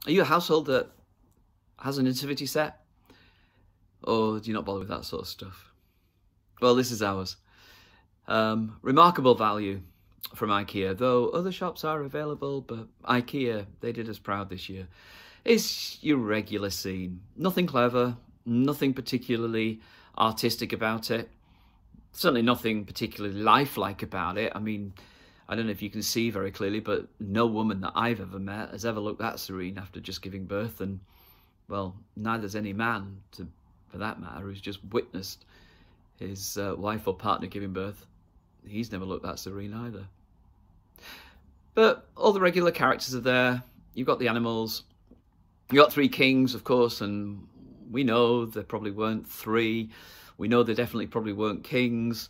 Are you a household that has a nativity set? Or do you not bother with that sort of stuff? Well, this is ours. Remarkable value from IKEA, though other shops are available, but IKEA, they did us proud this year. It's your regular scene. Nothing clever, nothing particularly artistic about it. Certainly nothing particularly lifelike about it. I mean, I don't know if you can see very clearly, but no woman that I've ever met has ever looked that serene after just giving birth. And, well, neither's any man, for that matter, who's just witnessed his wife or partner giving birth. He's never looked that serene either. But all the regular characters are there. You've got the animals. You've got 3 kings, of course, and we know there probably weren't 3. We know they definitely probably weren't kings.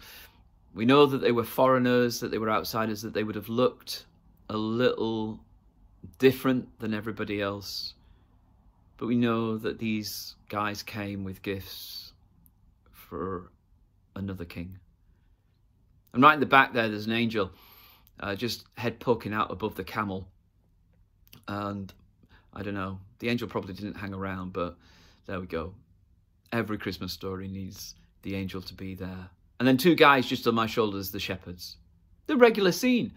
We know that they were foreigners, that they were outsiders, that they would have looked a little different than everybody else. But we know that these guys came with gifts for another king. And right in the back there's an angel, just head poking out above the camel. And I don't know, the angel probably didn't hang around, but there we go. Every Christmas story needs the angel to be there. And then 2 guys just on my shoulders, the shepherds. The regular scene.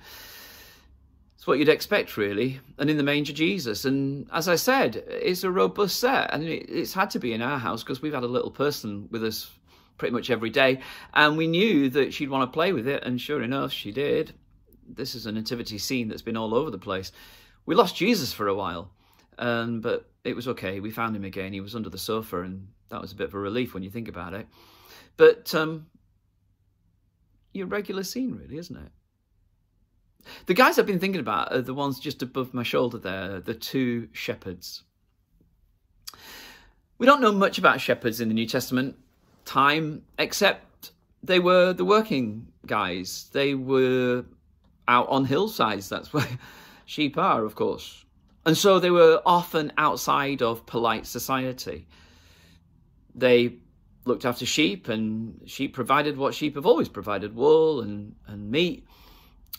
It's what you'd expect, really. And in the manger, Jesus. And as I said, it's a robust set. And it's had to be in our house because we've had a little person with us pretty much every day. And we knew that she'd want to play with it. And sure enough, she did. This is a nativity scene that's been all over the place. We lost Jesus for a while. But it was okay. We found him again. He was under the sofa. And that was a bit of a relief when you think about it. But your regular scene, really, isn't it? The guys I've been thinking about are the ones just above my shoulder there, the 2 shepherds. We don't know much about shepherds in the New Testament time, except they were the working guys. They were out on hillsides. That's where sheep are, of course. And so they were often outside of polite society. They looked after sheep, and sheep provided what sheep have always provided, wool and meat.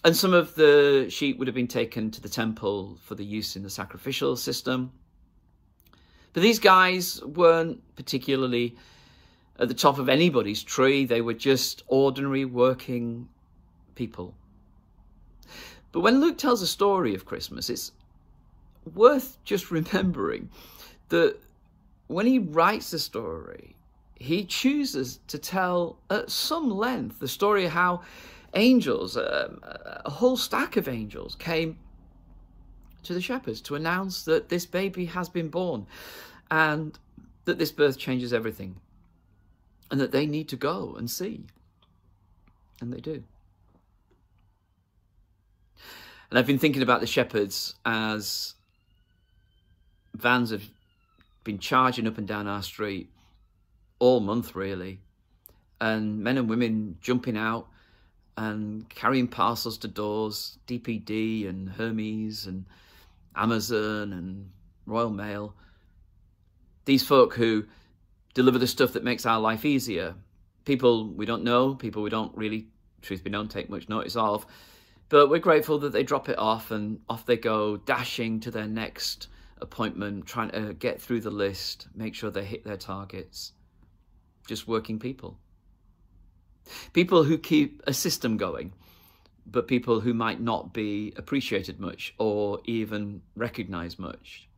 And some of the sheep would have been taken to the temple for the use in the sacrificial system. But these guys weren't particularly at the top of anybody's tree. They were just ordinary working people. But when Luke tells a story of Christmas, it's worth just remembering that when he writes the story, he chooses to tell at some length the story of how angels, a whole stack of angels, came to the shepherds to announce that this baby has been born and that this birth changes everything and that they need to go and see. And they do. And I've been thinking about the shepherds as vans have been charging up and down our street all month, really, and men and women jumping out and carrying parcels to doors, DPD and Hermes and Amazon and Royal Mail. These folk who deliver the stuff that makes our life easier. People we don't know, people we don't really, truth be known, take much notice of. But we're grateful that they drop it off and off they go, dashing to their next appointment, trying to get through the list, make sure they hit their targets. Just working people. People who keep a system going, but people who might not be appreciated much or even recognised much.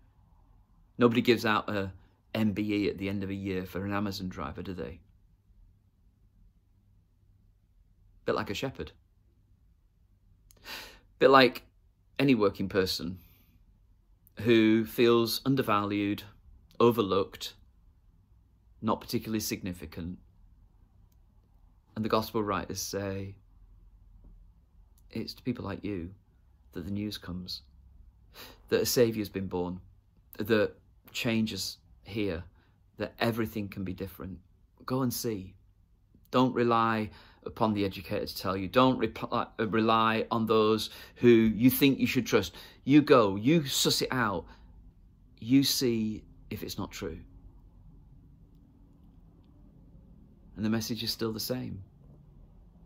Nobody gives out a MBE at the end of a year for an Amazon driver, do they? Bit like a shepherd. Bit like any working person who feels undervalued, overlooked, not particularly significant. And the gospel writers say, it's to people like you that the news comes, that a saviour's been born, that change is here, that everything can be different. Go and see. Don't rely upon the educator to tell you. Don't rely on those who you think you should trust. You go, you suss it out. You see if it's not true. And the message is still the same.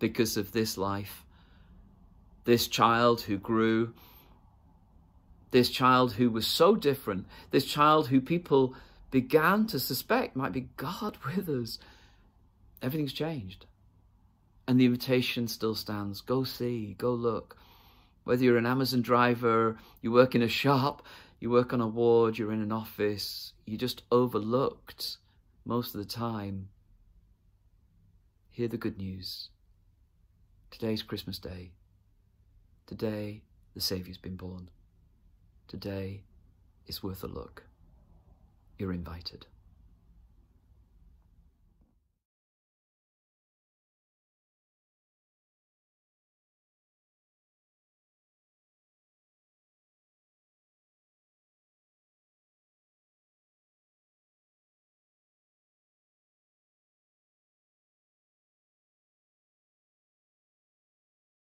Because of this life, this child who grew This child who was so different, this child who people began to suspect might be God with us. Everything's changed. And the invitation still stands. Go see, go look. Whether you're an Amazon driver, you work in a shop, you work on a ward, you're in an office, you're just overlooked most of the time. Hear the good news. Today's Christmas Day. Today, the Saviour's been born. Today is worth a look. You're invited.